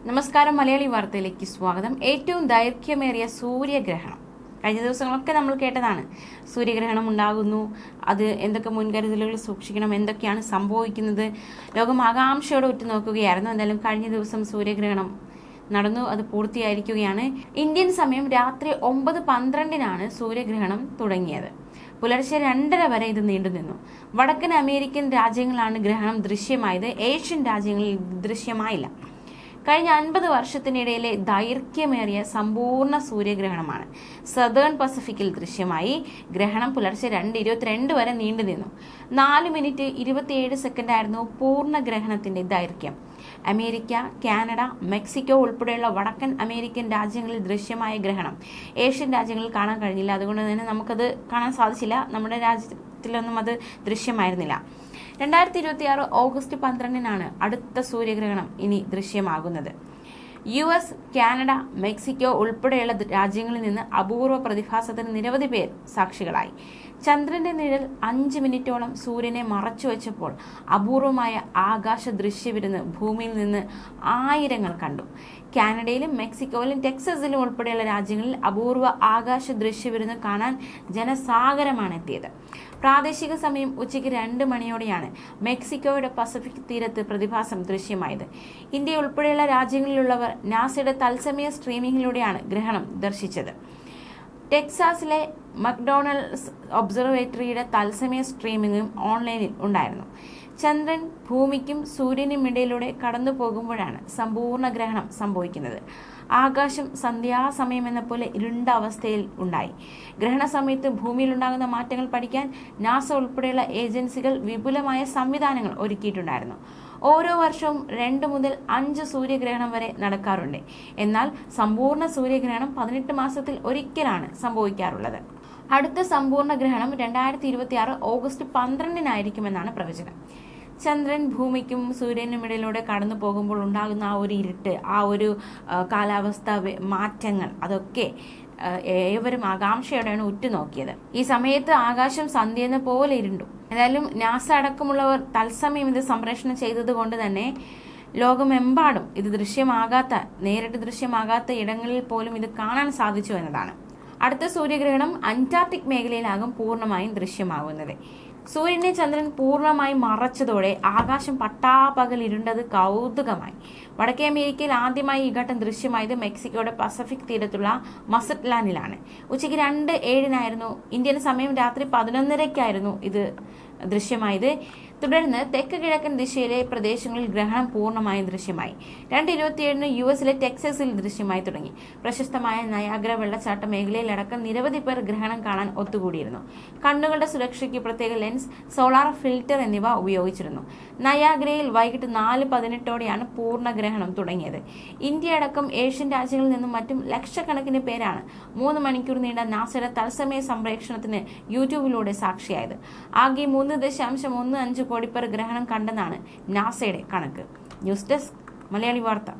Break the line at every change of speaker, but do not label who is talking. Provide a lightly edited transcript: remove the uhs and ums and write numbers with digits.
നമസ്കാരം. മലയാളി വാർത്തയിലേക്ക് സ്വാഗതം. ഏറ്റവും ദൈർഘ്യമേറിയ സൂര്യഗ്രഹണം. കഴിഞ്ഞ ദിവസങ്ങളൊക്കെ നമ്മൾ കേട്ടതാണ്. സൂര്യഗ്രഹണം ഉണ്ടാകുന്നു, അത് എന്തൊക്കെ മുൻകരുതലുകൾ സൂക്ഷിക്കണം, എന്തൊക്കെയാണ് സംഭവിക്കുന്നത്, ലോകം ആകാംക്ഷയോടെ ഉറ്റുനോക്കുകയായിരുന്നു. എന്തായാലും കഴിഞ്ഞ ദിവസം സൂര്യഗ്രഹണം നടന്നു, അത് പൂർത്തിയായിരിക്കുകയാണ്. ഇന്ത്യൻ സമയം രാത്രി 9:12 സൂര്യഗ്രഹണം തുടങ്ങിയത്. പുലർച്ചെ 2:30 വരെ ഇത് നീണ്ടുനിന്നു. വടക്കൻ അമേരിക്കൻ രാജ്യങ്ങളാണ് ഗ്രഹണം ദൃശ്യമായത്. ഏഷ്യൻ രാജ്യങ്ങളിൽ ദൃശ്യമായില്ല. കഴിഞ്ഞ 50 വർഷത്തിനിടയിലെ ദൈർഘ്യമേറിയ സമ്പൂർണ്ണ സൂര്യഗ്രഹണമാണ്. സദേൺ പസഫിക്കിൽ ദൃശ്യമായി. ഗ്രഹണം പുലർച്ചെ 2:22 വരെ നീണ്ടുനിന്നു. 4 മിനിറ്റ് 27 സെക്കൻഡായിരുന്നു പൂർണ്ണ ഗ്രഹണത്തിന്റെ ദൈർഘ്യം. അമേരിക്ക, കാനഡ, മെക്സിക്കോ ഉൾപ്പെടെയുള്ള വടക്കൻ അമേരിക്കൻ രാജ്യങ്ങളിൽ ദൃശ്യമായ ഗ്രഹണം ഏഷ്യൻ രാജ്യങ്ങളിൽ കാണാൻ കഴിഞ്ഞില്ല. അതുകൊണ്ട് തന്നെ നമുക്കത് കാണാൻ സാധിച്ചില്ല. നമ്മുടെ രാജ്യത്തിലൊന്നും അത് ദൃശ്യമായിരുന്നില്ല. 2026 ഓഗസ്റ്റ് 12 അടുത്ത സൂര്യഗ്രഹണം ഇനി ദൃശ്യമാകുന്നത്. US, കാനഡ, മെക്സിക്കോ ഉൾപ്പെടെയുള്ള രാജ്യങ്ങളിൽ നിന്ന് അപൂർവ പ്രതിഭാസത്തിന് നിരവധി പേർ സാക്ഷികളായി. ചന്ദ്രന്റെ നിഴൽ 5 മിനിറ്റോളം സൂര്യനെ മറച്ചുവെച്ചപ്പോൾ അപൂർവമായ ആകാശ ദൃശ്യവിരുന്ന് ഭൂമിയിൽ നിന്ന് ആയിരങ്ങൾ കണ്ടു. കാനഡയിലും മെക്സിക്കോയിലും ടെക്സസിലും ഉൾപ്പെടെയുള്ള രാജ്യങ്ങളിൽ അപൂർവ ആകാശ ദൃശ്യവിരുന്ന് കാണാൻ ജനസാഗരമാണ് എത്തിയത്. പ്രാദേശിക സമയം ഉച്ചയ്ക്ക് 2 മണിയോടെയാണ് മെക്സിക്കോയുടെ പസഫിക് തീരത്ത് പ്രതിഭാസം ദൃശ്യമായത്. ഇന്ത്യ ഉൾപ്പെടെയുള്ള രാജ്യങ്ങളിലുള്ളവർ നാസയുടെ തത്സമയ സ്ട്രീമിംഗിലൂടെയാണ് ഗ്രഹണം ദർശിച്ചത്. ടെക്സാസിലെ മക്ഡൊണാൾഡ്സ് ഒബ്സർവേറ്ററിയുടെ തത്സമയ സ്ട്രീമിംഗും ഓൺലൈനിൽ ഉണ്ടായിരുന്നു. ചന്ദ്രൻ ഭൂമിക്കും സൂര്യനും ഇടയിലൂടെ കടന്നു പോകുമ്പോഴാണ് സമ്പൂർണ്ണ ഗ്രഹണം സംഭവിക്കുന്നത്. ആകാശം സന്ധ്യാസമയം എന്ന പോലെ ഇരുണ്ട അവസ്ഥയിൽ ഉണ്ടായി. ഗ്രഹണ സമയത്ത് ഭൂമിയിലുണ്ടാകുന്ന മാറ്റങ്ങൾ പഠിക്കാൻ നാസ ഉൾപ്പെടെയുള്ള ഏജൻസികൾ വിപുലമായ സംവിധാനങ്ങൾ ഒരുക്കിയിട്ടുണ്ടായിരുന്നു. ഓരോ വർഷവും 2 മുതൽ 5 സൂര്യഗ്രഹണം വരെ നടക്കാറുണ്ട്. എന്നാൽ സമ്പൂർണ്ണ സൂര്യഗ്രഹണം 18 മാസത്തിൽ ഒരിക്കലാണ് സംഭവിക്കാറുള്ളത്. അടുത്ത സമ്പൂർണ്ണ ഗ്രഹണം 2026 ഓഗസ്റ്റ് 12 പ്രവചനം. ചന്ദ്രൻ ഭൂമിക്കും സൂര്യനും ഇടയിലൂടെ കടന്നു പോകുമ്പോൾ ഉണ്ടാകുന്ന ആ ഒരു ഇരുട്ട്, ആ ഒരു കാലാവസ്ഥ മാറ്റങ്ങൾ, അതൊക്കെ ഏവരും ആകാംക്ഷയോടെയാണ് ഉറ്റുനോക്കിയത്. ഈ സമയത്ത് ആകാശം സന്ധ്യയെന്ന പോലെ ഇരുണ്ടു. എന്തായാലും നാസ അടക്കമുള്ളവർ തത്സമയം ഇത് സംപ്രേഷണം ചെയ്തത് കൊണ്ട് തന്നെ ലോകമെമ്പാടും ഇത് നേരിട്ട് ദൃശ്യമാകാത്ത ഇടങ്ങളിൽ പോലും ഇത് കാണാൻ സാധിച്ചു എന്നതാണ്. അടുത്ത സൂര്യഗ്രഹണം അന്റാർട്ടിക് മേഖലയിലാകും പൂർണ്ണമായും ദൃശ്യമാകുന്നത്. സൂര്യനെ ചന്ദ്രൻ പൂർണ്ണമായി മറച്ചതോടെ ആകാശം പട്ടാപകൽ ഇരുണ്ടത് കൗതുകമായി. വടക്കേ അമേരിക്കയിൽ ആദ്യമായി ഈ ഘട്ടം ദൃശ്യമായത് മെക്സിക്കോയുടെ പസഫിക് തീരത്തുള്ള മസറ്റ്ലാനിലാണ്. ഉച്ചയ്ക്ക് 2:07 ഇന്ത്യൻ സമയം രാത്രി 11:30 ഇത് ദൃശ്യമായത്. തുടർന്ന് തെക്ക് കിഴക്കൻ ദിശയിലെ പ്രദേശങ്ങളിൽ ഗ്രഹണം പൂർണ്ണമായും ദൃശ്യമായി. 2:27 US ടെക്സസിൽ ദൃശ്യമായി തുടങ്ങി. പ്രശസ്തമായ നയാഗ്ര വെള്ളച്ചാട്ട മേഖലയിലടക്കം നിരവധി പേർ ഗ്രഹണം കാണാൻ ഒത്തുകൂടിയിരുന്നു. കണ്ണുകളുടെ സുരക്ഷയ്ക്ക് പ്രത്യേക ലെൻസ്, സോളാർ ഫിൽറ്റർ എന്നിവ ഉപയോഗിച്ചിരുന്നു. നയാഗ്രയിൽ വൈകിട്ട് 4:18 പൂർണ്ണ ഗ്രഹണം തുടങ്ങിയത്. ഇന്ത്യ അടക്കം ഏഷ്യൻ രാജ്യങ്ങളിൽ നിന്നും മറ്റും ലക്ഷക്കണക്കിന് പേരാണ് 3 മണിക്കൂർ നീണ്ട നാസയുടെ തത്സമയ സംപ്രേഷണത്തിന് യൂട്യൂബിലൂടെ സാക്ഷിയായത്. ആകെ 3.15 കോടി പേർ ഗ്രഹണം കണ്ടെന്നാണ് നാസയുടെ കണക്ക്. ന്യൂസ് ഡെസ്ക്, മലയാളി വാർത്ത.